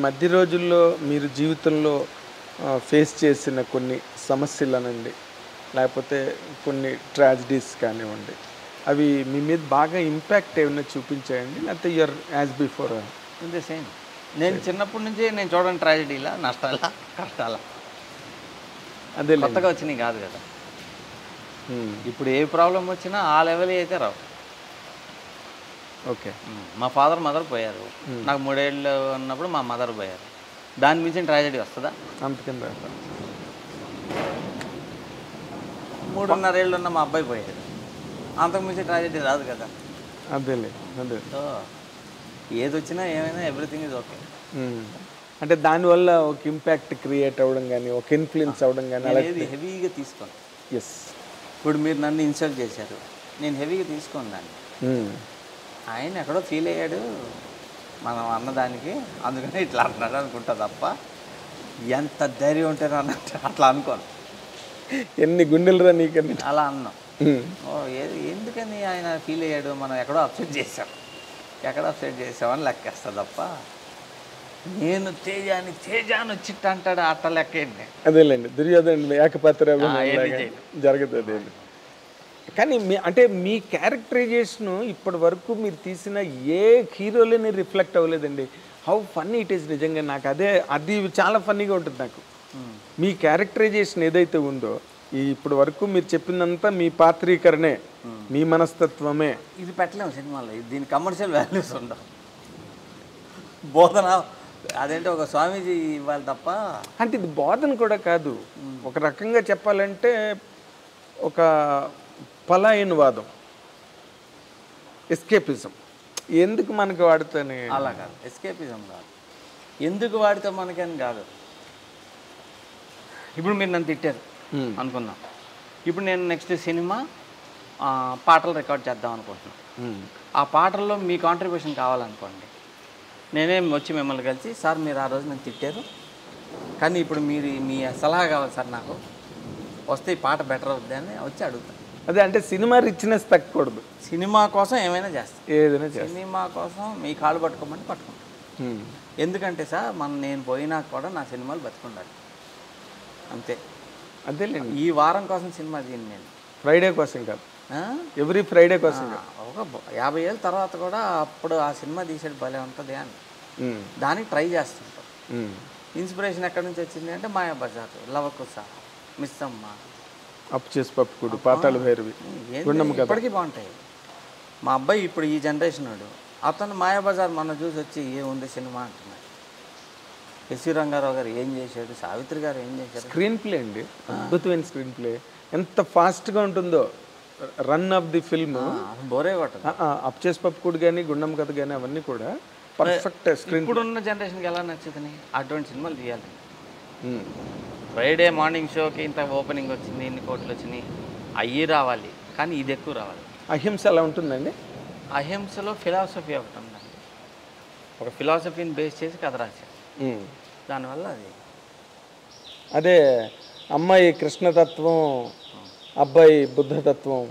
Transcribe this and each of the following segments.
మధ్య రోజుల్లో మీరు జీవితంలో ఫేస్ చేసిన కొన్ని సమస్యలనండి, లేకపోతే కొన్ని ట్రాజడీస్ కానివ్వండి, అవి మీ మీద బాగా ఇంపాక్ట్ ఏమైనా చూపించాయండి, లేకపోతే యూఆర్ యాజ్ బిఫోర్? అంతే సేమ్. నేను చిన్నప్పటి నుంచి నేను చూడండి ట్రాజడీలా, నష్టాలా, కష్టాలా, అదే కొత్తగా వచ్చినాయి కాదు కదా. ఇప్పుడు ఏ ప్రాబ్లం వచ్చినా ఆ లెవెల్ అయితే రావు. ఓకే. మా ఫాదర్ మదర్ పోయారు, నాకు 3 ఏళ్ళు ఉన్నప్పుడు మా మదర్ పోయారు. దాని మించిన ట్రాజడీ వస్తుందా? అంతకింద 3.5 ఏళ్ళు ఉన్న మా అబ్బాయి పోయాడు, అంతకు మించిన ట్రాజడీ రాదు కదా. అదేలే. అదే. సో ఏది వచ్చినా ఏమైనా ఎవ్రీథింగ్ ఇస్ ఓకే. అంటే దానివల్ల ఒక ఇంపాక్ట్ క్రియేట్ అవ్వడం కానీ, ఒక ఇన్ఫ్లుయెన్స్ అవ్వడం కానీ అలా ఏది హెవీగా తీసుకోను. ఎస్. ఇప్పుడు మీరు నన్ను ఇన్సల్ట్ చేశారు, నేను హెవీగా తీసుకోను దాన్ని. ఆయన ఎక్కడో ఫీల్ అయ్యాడు మనం అన్నదానికి, అందుకని ఇట్లా అంటున్నాడు అనుకుంటా తప్ప ఎంత ధైర్యం ఉంటే అన్నట్టు అట్లా అనుకోను. ఎన్ని గుండెలు నీకని అలా అన్నాం. ఎందుకని ఆయన ఫీల్ అయ్యాడు, మనం ఎక్కడో అప్సెట్ చేసామని లెక్కేస్తా తప్ప నేను తేజాన్ని వచ్చిట్టు అంటాడు అట్ట లెక్కేయండి. అదేలేండి, దుర్యోధన ఏకపాత్ర జరుగుతుంది. కానీ అంటే మీ క్యారెక్టరైజేషను ఇప్పటి వరకు మీరు తీసిన ఏ హీరోలని రిఫ్లెక్ట్ అవ్వలేదండి. How funny it is. నిజంగా నాకు అది చాలా ఫన్నీగా ఉంటుంది నాకు. మీ క్యారెక్టరైజేషన్ ఏదైతే ఉందో ఇప్పటి వరకు మీరు చెప్పినంతా మీ పాత్రీకరణే, మీ మనస్తత్వమే. ఇది పెట్టలేము సినిమాలో, దీని కమర్షియల్ వాల్యూస్ ఉండవు. బోధన అదేంటే ఒక స్వామీజీ ఇవ్వాలి తప్ప. అంటే ఇది బోధన కూడా కాదు, ఒక రకంగా చెప్పాలంటే ఒక పలాయనవాదం, ఎస్కేపిజం. ఎందుకు మనకు వాడితేనే అలా కాదు, ఎస్కేపిజం కాదు, ఎందుకు వాడితే మనకని కాదు. ఇప్పుడు మీరు నన్ను తిట్టారు అనుకుందాం, ఇప్పుడు నేను నెక్స్ట్ సినిమా పాటలు రికార్డ్ చేద్దాం అనుకుంటున్నాను. ఆ పాటల్లో మీ కాంట్రిబ్యూషన్ కావాలనుకోండి, నేనేం వచ్చి మిమ్మల్ని కలిసి, సార్ మీరు ఆ రోజు నన్ను తిట్టారు కానీ ఇప్పుడు మీరు మీ సలహా కావాలి సార్, నాకు వస్తే ఈ పాట బెటర్ అవుద్ది అని వచ్చి అడుగుతాను. అదే అంటే సినిమా రిచ్నెస్ తగ్గకూడదు. సినిమా కోసం ఏమైనా చేస్తాను, ఏదైనా సినిమా కోసం మీ కాళ్ళు పట్టుకోమని పట్టుకుంటాను. ఎందుకంటే సార్ నేను పోయినా కూడా నా సినిమాలు బతుకుండాలి అంతే. అదేలేండి. ఈ వారం కోసం సినిమా తీయండి, నేను ఫ్రైడే కోసం కాదు, ఎవ్రీ ఫ్రైడే కోసం. ఒక 50 ఏళ్ళ తర్వాత కూడా అప్పుడు ఆ సినిమా తీసేది భలే ఉంటుంది అని దానికి ట్రై చేస్తుంటాం. ఇన్స్పిరేషన్ ఎక్కడి నుంచి వచ్చింది అంటే మాయాబజార్, లవకుశ, మిస్సమ్మ, అప్పు చేసి పప్పుకుడు, పాతాళ భైరవి ఇప్పటికీ బాగుంటాయి. మా అబ్బాయి ఇప్పుడు ఈ జనరేషన్ వాడు, అతను మాయాబజార్ మొన్న చూసి వచ్చి ఏముంది సినిమా అంటున్నాడు. ఎస్వి రంగారావు గారు ఏం చేశాడు, సావిత్రి గారు ఏం చేశారు. స్క్రీన్ ప్లే అండి, అద్భుతమైన స్క్రీన్ ప్లే. ఎంత ఫాస్ట్గా ఉంటుందో రన్ ఆఫ్ ది ఫిల్మ్, బోరే కొట్టదు. అప్ చేసి పప్పుకుడు కానీ, గుండమ్మ కథ కానీ అవన్నీ కూడా పర్ఫెక్ట్ స్క్రీన్. ఇప్పుడున్న జనరేషన్కి ఎలా నచ్చుతుంది, అటువంటి సినిమాలు తీయాలి. ఫ్రైడే మార్నింగ్ షోకి ఇంత ఓపెనింగ్ వచ్చింది, ఇన్ని కోట్లు వచ్చినాయి, అయ్యి రావాలి, కానీ ఇది ఎక్కువ రావాలి. అహింస ఎలా ఉంటుందండి? అహింసలో ఫిలాసఫీ ఒకటి ఉందండి, ఒక ఫిలాసఫీని బేస్ చేసి కథ రాశారు. దానివల్ల అదే అమ్మాయి కృష్ణతత్వం, అబ్బాయి బుద్ధతత్వం.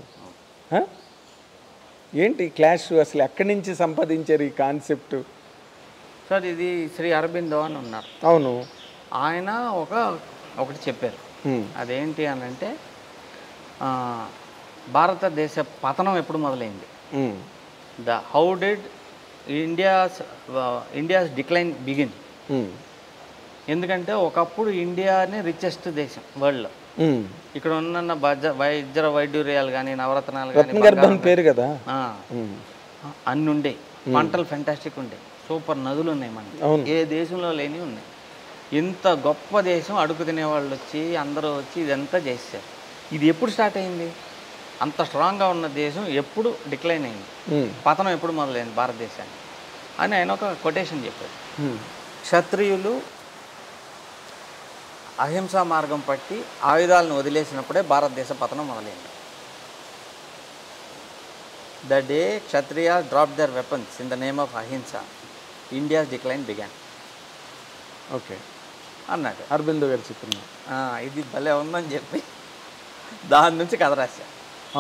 ఏంటి క్లాష్, అసలు ఎక్కడి నుంచి సంపాదించారు ఈ కాన్సెప్ట్? సార్ ఇది శ్రీ అరబిందో అని ఉన్నారు. అవును. ఆయన ఒకటి చెప్పారు, అదేంటి అని అంటే భారతదేశ పతనం ఎప్పుడు మొదలైంది, how did India's decline begin. ఎందుకంటే ఒకప్పుడు ఇండియానే రిచెస్ట్ దేశం వరల్డ్లో. ఇక్కడ ఉన్న వజ్ర వైడూర్యాలు కానీ, నవరత్నాలు కానీ పేరు కదా, అన్ని ఉండే, పంటలు ఫెంటాస్టిక్ ఉండే, సూపర్ నదులు ఉన్నాయి మనకి, ఏ దేశంలో లేని ఉన్నాయి. ఇంత గొప్ప దేశం, అడుగు తినేవాళ్ళు వచ్చి అందరూ వచ్చి ఇదంతా చేశారు. ఇది ఎప్పుడు స్టార్ట్ అయింది? అంత స్ట్రాంగ్గా ఉన్న దేశం ఎప్పుడు డిక్లైన్ అయింది, పతనం ఎప్పుడు మొదలైంది భారతదేశానికి అని ఆయన ఒక కొటేషన్ చెప్పారు. క్షత్రియులు అహింసా మార్గం పట్టి ఆయుధాలను వదిలేసినప్పుడే భారతదేశ పతనం మొదలైంది. The day kshatriya drop their weapons in the name of ahimsa, India's decline began. Okay అన్నాడు అరబిందో గారు చెప్తున్నా. ఇది భలే ఉందని చెప్పి దాని నుంచి కథ రాశా.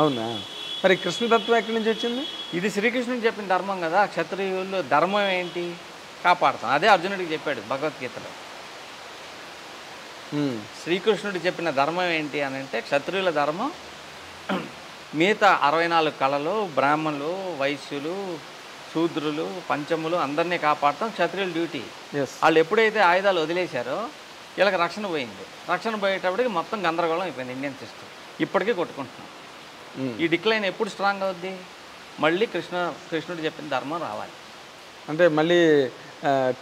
అవునా? మరి కృష్ణతత్వం ఎక్కడి నుంచి వచ్చింది? ఇది శ్రీకృష్ణుడు చెప్పిన ధర్మం కదా. క్షత్రియులు ధర్మం ఏంటి? కాపాడతాం. అదే అర్జునుడికి చెప్పాడు భగవద్గీతలో. శ్రీకృష్ణుడు చెప్పిన ధర్మం ఏంటి అని అంటే, క్షత్రియుల ధర్మం మిగతా 64 కళలు, బ్రాహ్మణులు, వైశ్యులు, శూద్రులు, పంచములు అందరినీ కాపాడతాం క్షత్రియుల డ్యూటీ. వాళ్ళు ఎప్పుడైతే ఆయుధాలు వదిలేశారో వీళ్ళకి రక్షణ పోయింది. రక్షణ పోయేటప్పటికి మొత్తం గందరగోళం అయిపోయింది ఇండియన్ సిస్టమ్. ఇప్పటికీ కొట్టుకుంటున్నాం. ఈ డిక్లైన్ ఎప్పుడు స్ట్రాంగ్ అవుద్ది? మళ్ళీ కృష్ణుడు చెప్పిన ధర్మం రావాలి. అంటే మళ్ళీ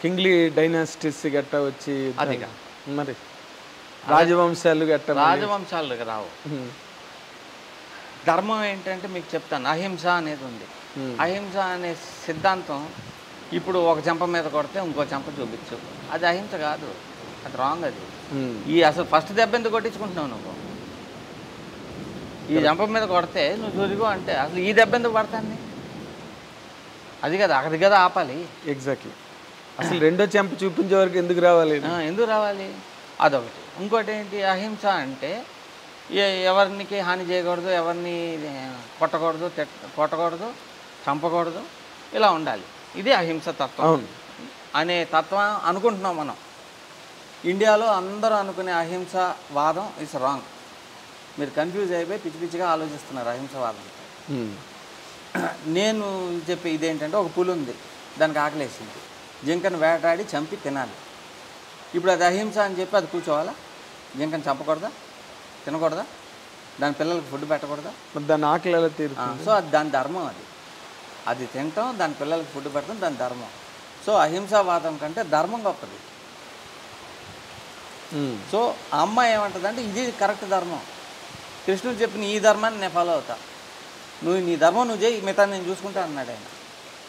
కింగ్లీ డైనాసిటీస్ గట్ట వచ్చి అదిగా మరి రాజవంశాలు గట్ట రాజవంశాలు రావు. ధర్మం ఏంటంటే మీకు చెప్తాను, అహింస అనేది ఉంది. అహింస అనే సిద్ధాంతం ఇప్పుడు ఒక చెంప మీద కొడితే ఇంకో చెంప చూపించు, అది అహింస కాదు, అది రాంగ్. అది ఈ అసలు ఫస్ట్ దెబ్బ ఎందుకు కొట్టించుకుంటున్నావు నువ్వు? ఈ చెంప మీద కొడితే నువ్వు చూరుగో అంటే అసలు ఈ దెబ్బ ఎందుకు పడతాను? అది కదా, అది కదా ఆపాలి. ఎగ్జాక్ట్లీ. అసలు రెండో చెంప చూపించే వరకు ఎందుకు రావాలి? ఎందుకు రావాలి? అదొకటి. ఇంకోటి ఏంటి, అహింస అంటే ఎవరికి హాని చేయకూడదు, ఎవరిని కొట్టకూడదు, చంపకూడదు, ఇలా ఉండాలి. ఇది అహింస తత్వం అనే తత్వం అనుకుంటున్నాం మనం. ఇండియాలో అందరూ అనుకునే అహింసవాదం ఇస్ రాంగ్. మీరు కన్ఫ్యూజ్ అయిపోయి పిచ్చి పిచ్చిగా ఆలోచిస్తున్నారు అహింసవాదం. నేను చెప్పే ఇదేంటంటే, ఒక పులి ఉంది, దానికి ఆకలేసింది, జింకను వేటాడి చంపి తినాలి. ఇప్పుడు అది అహింస అని చెప్పి అది కూర్చోవాలా? జింకను చంపకూడదా, తినకూడదా, దాని పిల్లలకు ఫుడ్ పెట్టకూడదా? దాని ఆకలి ఎలా తీరుతుంది? సో అది దాని ధర్మం. అది తినటం, దాని పిల్లలకు ఫుడ్ పెట్టడం దాని ధర్మం. సో అహింసావాదం కంటే ధర్మం గొప్పది. సో ఆ అమ్మాయి ఏమంటుందంటే, ఇది కరెక్ట్ ధర్మం, కృష్ణుడు చెప్పిన ఈ ధర్మాన్ని నేను ఫాలో అవుతా, నువ్వు నీ ధర్మం నువ్వు చేయి, మిగతా నేను చూసుకుంటా అన్నాడు ఆయన.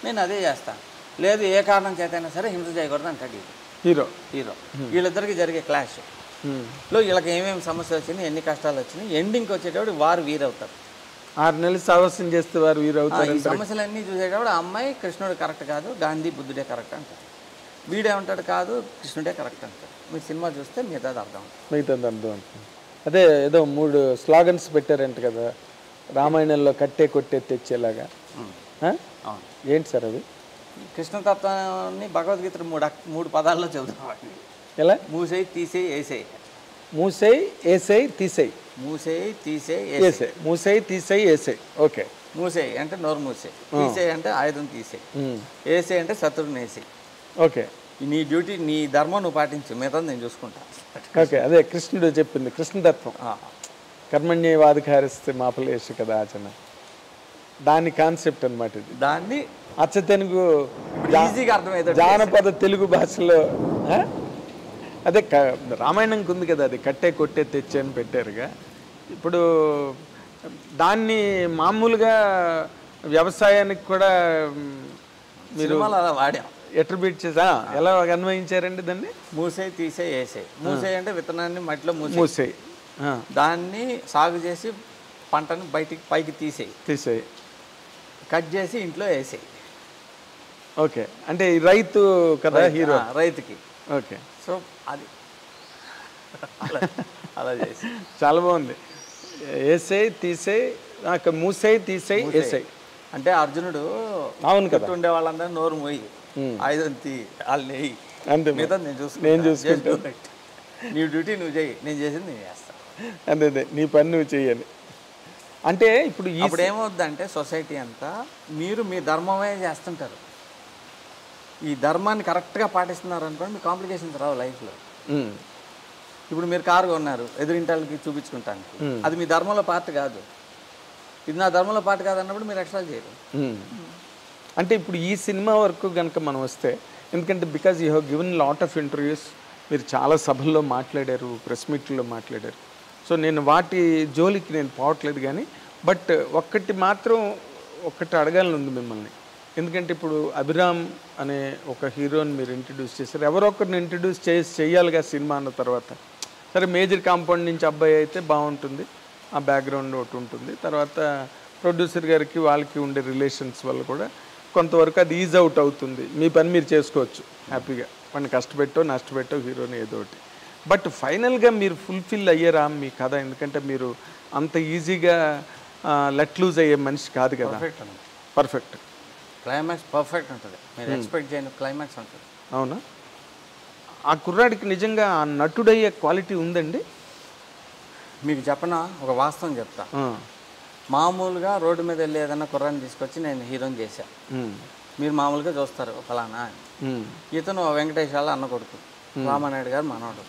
నేను అదే చేస్తాను. లేదు ఏ కారణం చేతైనా సరే హింస చేయకూడదు అంటాడు హీరో. వీళ్ళిద్దరికి జరిగే క్లాష్ లో వీళ్ళకి ఏమేమి సమస్యలు వచ్చినాయి, ఎన్ని కష్టాలు వచ్చినాయి, ఎండింగ్కి వచ్చేటప్పుడు వారు వీరవుతారు. 6 నెలలు సాహసం చేస్తే వారు వీరవుతారు. ఈ సమస్యలన్నీ చూసేటప్పుడు ఆ అమ్మాయి కృష్ణుడు కరెక్ట్ కాదు, గాంధీ బుద్ధుడే కరెక్ట్ అంటారు. వీడేమంటాడు, కాదు కృష్ణుడే కరెక్ట్ అంటాడు. మీరు సినిమా చూస్తే మిగతాది అర్థం అవుతుంది. అదే ఏదో 3 స్లోగన్స్ పెట్టారంట కదా రామాయణంలో, కట్టే కొట్టే తెచ్చేలాగా. ఏంటి సార్ అవి? కృష్ణతత్వాన్ని భగవద్గీత 3 పదాల్లో చెబుతాం. ఎలా? మూసేయి, తీసేయి, ఏసేయి. మూసేయి, ఏసేయి, తీసేయి. మూసేయి, తీసేయి, ఏసేయి. మూసేయి, తీసేయి, ఏసేయి. ఓకే. మూసేయి అంటే నోరు మూసేయి, తీసేయి అంటే ఆయుధం తీసేయి, ఏసేయి అంటే శత్రువుని వేసేయి. ఓకే. నీ డ్యూటీ, నీ ధర్మం నువ్వు పాటించు, మిగతా నేను చూసుకుంటా. ఓకే. అదే కృష్ణుడు చెప్పింది, కృష్ణతత్వం. కర్మణ్యేవాధికారిస్తే మాపలేషు కదా ఆచరణ, దాని కాన్సెప్ట్ అనమాట ఇది. దాన్ని అచ్చ తెలుగు ఈజీగా అర్థమవుతుంది, జానపద తెలుగు భాషలో. అదే రామాయణంకి ఉంది కదా, అది కట్టే కొట్టే తెచ్చే అని పెట్టారుగా. ఇప్పుడు దాన్ని మామూలుగా వ్యవసాయానికి కూడా మీరు అలా వాడాం, అట్రిబ్యూట్ చేసా. ఎలా అన్వయించారండి దాన్ని? మూసేయి, తీసేయి, వేసేయి. మూసేయి అంటే విత్తనాన్ని మట్టిలో మూసేయి, దాన్ని సాగు చేసి పంటను పైకి తీసేయి, కట్ చేసి ఇంట్లో వేసేయి. ఓకే. అంటే రైతు కదా హీరో, రైతుకి. ఓకే. సో అది అలా చేసి చాలా బాగుంది. వేసేయి, తీసేయి, మూసేయి, తీసేయి, వేసేయి. అంటే అర్జునుడు అవును కదా, ఉండే వాళ్ళందరూ నోరు మోయి, ఆయుధం తీ, వాళ్ళు నెయ్యి, అంతే. మిగతా నేను చూసుకుంటా, నీ డ్యూటీ నువ్వు చేయి, నేను చేసింది నేను చేస్తాను. అంతే, నీ పని నువ్వు చెయ్యాలి. అంటే ఇప్పుడు ఇప్పుడు ఏమవుద్దంటే సొసైటీ అంతా మీరు మీ ధర్మమే చేస్తుంటారు. ఈ ధర్మాన్ని కరెక్ట్గా పాటిస్తున్నారు అనుకోండి, మీ కాంప్లికేషన్స్ రావు లైఫ్లో. ఇప్పుడు మీరు కారు కొన్నారు ఎదురింటాలకి చూపించుకుంటానికి, అది మీ ధర్మంలో పార్ట్ కాదు. ఇది నా ధర్మంలో పార్ట్ కాదు అన్నప్పుడు మీరు ఎక్స్ట్రా చేయరు. అంటే ఇప్పుడు ఈ సినిమా వరకు కనుక మనం వస్తే, ఎందుకంటే because you have given lot of interviews, మీరు చాలా సభల్లో మాట్లాడారు, ప్రెస్ మీట్లో మాట్లాడారు. సో నేను వాటి జోలికి నేను పోవట్లేదు, కానీ బట్ ఒక్కటి అడగాలని ఉంది మిమ్మల్ని. ఎందుకంటే ఇప్పుడు అభిరామ్ అనే ఒక హీరోని మీరు ఇంట్రడ్యూస్ చేశారు, ఎవరో ఒకరిని ఇంట్రడ్యూస్ చేయాలిగా సినిమా అన్న తర్వాత. సరే మేజర్ కాంపౌండ్ నుంచి అబ్బాయి అయితే బాగుంటుంది, ఆ బ్యాక్గ్రౌండ్ ఒకటి ఉంటుంది. తర్వాత ప్రొడ్యూసర్ గారికి వాళ్ళకి ఉండే రిలేషన్స్ వల్ల కూడా కొంతవరకు అది ఈజ్ అవుట్ అవుతుంది, మీ పని మీరు చేసుకోవచ్చు హ్యాపీగా, వాడిని కష్టపెట్టో నష్టపెట్టో హీరోని ఏదో ఒకటి. బట్ ఫైనల్గా మీరు ఫుల్ఫిల్ అయ్యారా మీ కథ? ఎందుకంటే మీరు అంత ఈజీగా లెట్ లూజ్ అయ్యే మనిషి కాదు కదా. పర్ఫెక్ట్ క్లైమాక్స్ పర్ఫెక్ట్ ఉంటుంది, మీరు ఎక్స్పెక్ట్ చేయని క్లైమాక్స్ ఉంటుంది. అవునా? ఆ కుర్రాడికి నిజంగా ఆ నటుడయ్యే క్వాలిటీ ఉందండి? మీకు చెప్పనా, ఒక వాస్తవం చెప్తా. మామూలుగా రోడ్డు మీద వెళ్ళి ఏదైనా కుర్రాన్ని తీసుకొచ్చి నేను హీరోని చేశా, మీరు మామూలుగా చూస్తారు ఫలానా. ఇతను వెంకటేష్ వాళ్ళ అన్న కొడుకు, రామానాయుడు గారు మనవడు,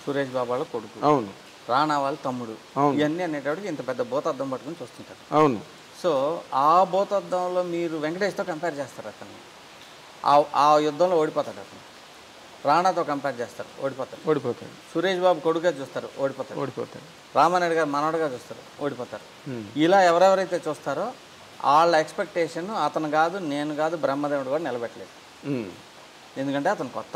సురేష్ బాబు వాళ్ళ కొడుకు, అవును, రాణా వాళ్ళ తమ్ముడు, ఇవన్నీ అనేటప్పటికి ఇంత పెద్ద భూతద్దం పట్టుకుని చూస్తుంటారు. అవును. సో ఆ భూతద్దంలో మీరు వెంకటేష్తో కంపేర్ చేస్తారు, అతను ఆ యుద్ధంలో ఓడిపోతాడు. అతను రాణాతో కంపేర్ చేస్తారు, ఓడిపోతాడు. సురేష్ బాబు కొడుకుగా చూస్తారు, ఓడిపోతాడు. రామానాయుడు గారు మనవడుగా చూస్తారు, ఓడిపోతారు. ఇలా ఎవరెవరైతే చూస్తారో వాళ్ళ ఎక్స్పెక్టేషన్ అతను కాదు, నేను కాదు, బ్రహ్మదేవుడు కూడా నిలబెట్టలేదు. ఎందుకంటే అతను కొత్త.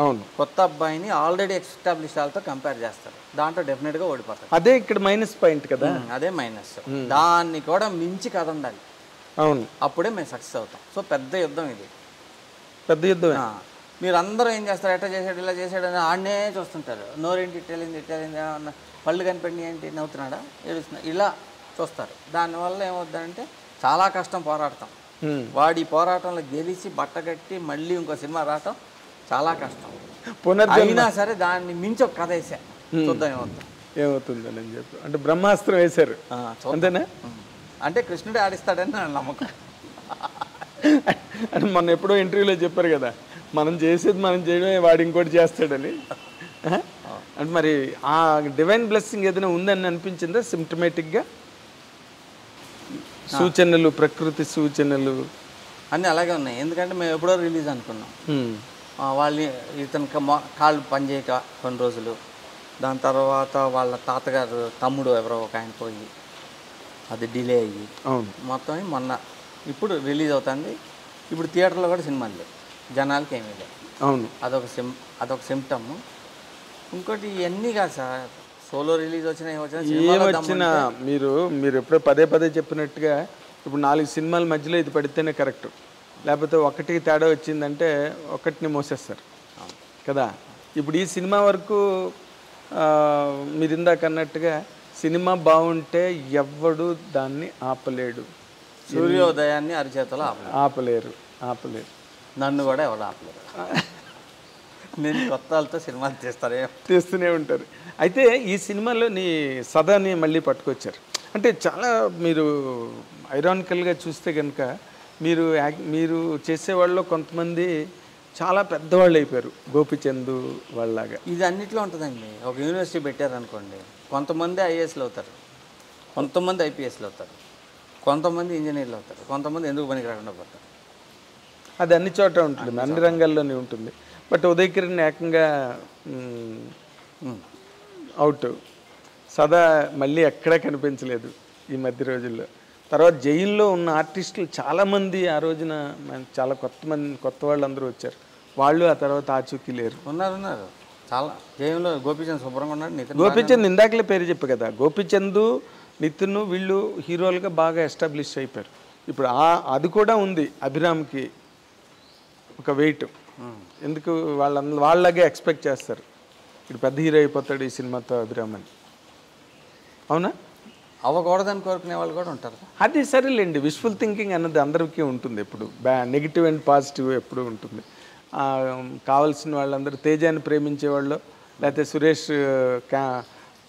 అవును, కొత్త అబ్బాయిని ఆల్రెడీ ఎస్టాబ్లిష్ వాళ్ళతో కంపేర్ చేస్తారు, దాంట్లో డెఫినెట్గా ఓడిపోతారు. అదే ఇక్కడ మైనస్ పాయింట్ కదా. అదే మైనస్. దాన్ని కూడా మించి కథ ఉండాలి. అవును, అప్పుడే మేము సక్సెస్ అవుతాం. సో పెద్ద యుద్ధం ఇది, పెద్ద యుద్ధం. మీరు అందరూ ఏం చేస్తారు, ఎట్లా చేశాడు ఇలా చేశాడు అని ఆడనే చూస్తుంటారు. నోరేంటి ఇట్టేలింది ఏమన్నా, పళ్ళు కనిపెట్టి ఏంటి నవ్వుతున్నాడా, ఏడుస్తున్నా, ఇలా చూస్తారు. దానివల్ల ఏమవుతుందంటే చాలా కష్టం పోరాడతాం. వాడి పోరాటంలో గెలిచి బట్టగట్టి మళ్ళీ ఇంకో సినిమా రావటం చాలా కష్టం. అయినా సరే దాన్ని మించి ఒక కథ వేసా, చూద్దాం ఏమవుతుందని చెప్పి. అంటే బ్రహ్మాస్త్రం వేశారు అంతేనా? అంటే కృష్ణుడే ఆడిస్తాడని నా నమ్మకం. అంటే మొన్న ఎప్పుడో ఇంటర్వ్యూలో చెప్పారు కదా, మనం చేసేది మనం చేయడమే, వాడు ఇంకోటి చేస్తాడని. అంటే మరి ఆ డివైన్ బ్లెస్సింగ్ ఏదైనా ఉందని అనిపించిందా సిమ్టమేటిక్గా? సూచనలు, ప్రకృతి సూచనలు అన్నీ అలాగే ఉన్నాయి. ఎందుకంటే మేము ఎప్పుడో రిలీజ్ అనుకున్నాం, వాళ్ళు ఇతను కాళ్ళు పనిచేయక కొన్ని రోజులు, దాని తర్వాత వాళ్ళ తాతగారు తమ్ముడు ఎవరో ఒక ఆయన పోయి అది డిలే అయ్యి, అవును, మొత్తం మొన్న ఇప్పుడు రిలీజ్ అవుతుంది. ఇప్పుడు థియేటర్లో కూడా సినిమాలు లేవు, జనాలకి ఏమీ లేవు. అవును, అదొక సిమ్టమ్. ఇంకోటి ఇవన్నీ కాదు సార్, సోలో రిలీజ్ వచ్చినా ఏమొచ్చినా మీరు ఎప్పుడో పదే పదే చెప్పినట్టుగా ఇప్పుడు 4 సినిమాల మధ్యలో ఇది పడితేనే కరెక్ట్, లేకపోతే ఒకటికి తేడా వచ్చిందంటే ఒకటిని మోసేస్తారు కదా. ఇప్పుడు ఈ సినిమా వరకు మీరు ఇందాక అన్నట్టుగా సినిమా బాగుంటే ఎవ్వడు దాన్ని ఆపలేడు. సూర్యోదయాన్ని అరిచేతలో ఆపలేరు. నన్ను కూడా ఎవరు ఆపలేరు. నేను కొత్త వాళ్ళతో సినిమాలు తీస్తూనే ఉంటారు. అయితే ఈ సినిమాలో నీ సదాని మళ్ళీ పట్టుకొచ్చారు. అంటే చాలా మీరు ఐరానికల్గా చూస్తే కనుక మీరు చేసేవాళ్ళు కొంతమంది చాలా పెద్దవాళ్ళు అయిపోయారు, గోపిచంద్ వాళ్ళలాగా. ఇది అన్నిట్లో ఉంటుందండి. ఒక యూనివర్సిటీ పెట్టారనుకోండి, కొంతమంది ఐఏఎస్లు అవుతారు, కొంతమంది ఐపీఎస్లు అవుతారు, కొంతమంది ఇంజనీర్లు అవుతారు, కొంతమంది ఎందుకు పనికి రాకుండా పోతారు. అది అన్ని చోట ఉంటుంది, అన్ని రంగాల్లోనే ఉంటుంది. బట్ ఉదయ్ కిరణ్ ఏకంగా అవుట్. సదా మళ్ళీ ఎక్కడా కనిపించలేదు ఈ మధ్య రోజుల్లో. తర్వాత జైల్లో ఉన్న ఆర్టిస్టులు చాలామంది ఆ రోజున చాలా కొత్త వాళ్ళు అందరూ వచ్చారు. వాళ్ళు ఆ తర్వాత ఆచూకీ లేరు. ఉన్నారు చాలా. జైల్లో గోపిచంద్ శుభ్రంగా ఉన్నాడు. గోపిచంద్ ఇందాకలే పేరు చెప్పు కదా, గోపిచంద్, నితిన్ వీళ్ళు హీరోలుగా బాగా ఎస్టాబ్లిష్ అయిపోయారు. ఇప్పుడు అది కూడా ఉంది అభిరామ్కి ఒక వెయిట్. ఎందుకు వాళ్ళలాగే ఎక్స్పెక్ట్ చేస్తారు, ఇప్పుడు పెద్ద హీరో అయిపోతాడు ఈ సినిమాతో అభిరామ్ అని. అవునా? అవ్వకూడదని కోరుకునే వాళ్ళు కూడా ఉంటారు. అది సరేలేండి, విష్ఫుల్ థింకింగ్ అన్నది అందరికీ ఉంటుంది. ఎప్పుడు నెగిటివ్ అండ్ పాజిటివ్ ఎప్పుడు ఉంటుంది. కావాల్సిన వాళ్ళందరూ తేజాన్ని ప్రేమించేవాళ్ళు, లేకపోతే సురేష్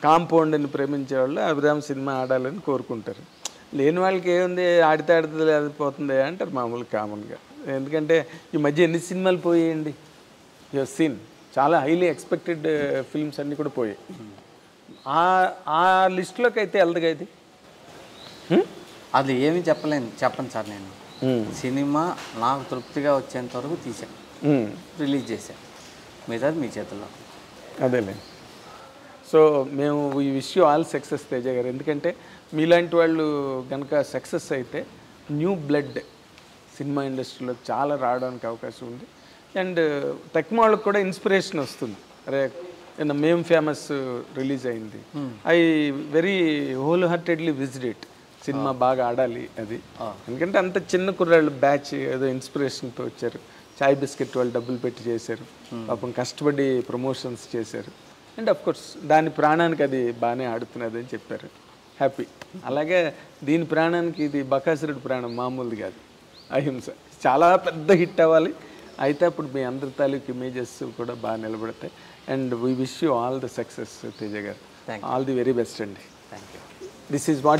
కాంపౌండ్ని ప్రేమించేవాళ్ళు అభిరామ్ సినిమా ఆడాలని కోరుకుంటారు. లేని వాళ్ళకి ఏముంది, ఆడితే లేకపోతుంది అంటారు మామూలు కామన్గా. ఎందుకంటే ఈ మధ్య ఎన్ని సినిమాలు పోయాయండి, యువర్ సీన్ చాలా హైలీ ఎక్స్పెక్టెడ్ ఫిల్మ్స్ అన్నీ కూడా పోయాయి. ఆ లిస్టులోకి అయితే వెళ్దగా ఇది. అది ఏమీ చెప్పను సార్. నేను సినిమా నాకు తృప్తిగా వచ్చేంత వరకు తీసాను, రిలీజ్ చేశాను, మిగతాది మీ చేతుల్లో. అదేలే. సో మేము ఈ wish you all success Teja గారు. ఎందుకంటే మీలాంటి వాళ్ళు కనుక సక్సెస్ అయితే న్యూ బ్లడ్ సినిమా ఇండస్ట్రీలో చాలా రావడానికి అవకాశం ఉంది. అండ్ టెక్మా వాళ్ళకి కూడా ఇన్స్పిరేషన్ వస్తుంది. అరే మేము ఫేమస్ రిలీజ్ అయింది, I very whole heartedly visit it. Cinema బాగా ఆడాలి అది. ఎందుకంటే అంత చిన్న కుర్రాళ్ళు బ్యాచ్ ఏదో ఇన్స్పిరేషన్తో వచ్చారు. చాయ్ బిస్కెట్ వాళ్ళు డబ్బులు పెట్టి చేశారు, పాపం కష్టపడి ప్రమోషన్స్ చేశారు. అండ్ అఫ్కోర్స్ దాని ప్రాణానికి అది బాగానే ఆడుతున్నది అని చెప్పారు. హ్యాపీ. అలాగే దీని ప్రాణానికి ఇది బకాసురుడి ప్రాణం మామూలుది కాదు, అహింస. చాలా పెద్ద హిట్ అవ్వాలి, అయితే అప్పుడు మీ అందరి తాలూకు ఇమేజెస్ కూడా బాగా నిలబడతాయి. And we wish you all the success Teja గారు. ఆల్ ది వెరీ బెస్ట్ అండి. Thank you. This is what